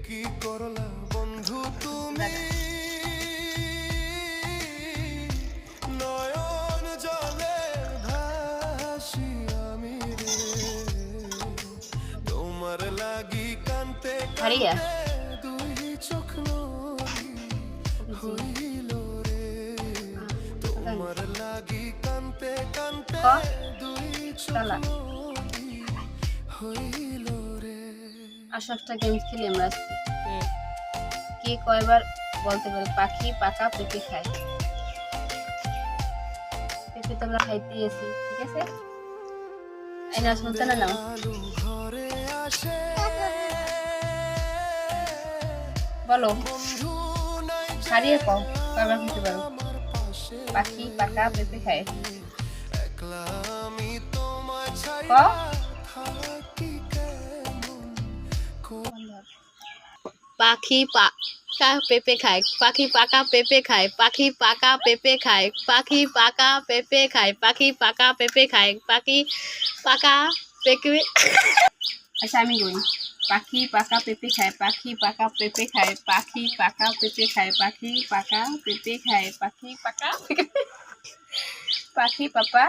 কি করলা বন্ধু তুমি নয়ন জলে ভাসি আমি রে তোমার লাগি কানতে হারিয়া কানতে দুই চোখ নদী হইল রে তোমার লাগি কানতে কানতে দুই চোখ নদী হইল রে। আসো একটা গেমস খেলি আমরা আজকে। কে কয়বার বলতে পারে পাখি পাকা পেঁপে খায়? পেঁপে তো আমরা খাইতে গেছি, ঠিক আছে? এই না শুনতে না নাও, ঘরে আসে বলো বন্ধু নাই হারিয়ে পাও কয়বার খেতে পারো? আমার পাশে পাখি পাকা পেঁপে খায়। একলা আমি তোমায় ক ছাইড়া থাকি কেমন পাখি পাকা পেঁপে খায়, পাখি পাকা পেঁপে খায়, পাখি পাকা পেঁপে খায়, পাখি পাকা পেঁপে খায়, পাখি পাকা পেঁপে খায়, পাখি পাকা পেঁপে। আচ্ছা আমি বলি, পাখি পাকা পেঁপে খায়, পাখি পাকা পেঁপে খায়, পাখি পাকা পেঁপে খায়, পাখি পাকা পেঁপে খায়, পাখি পাকা পাখি পাপা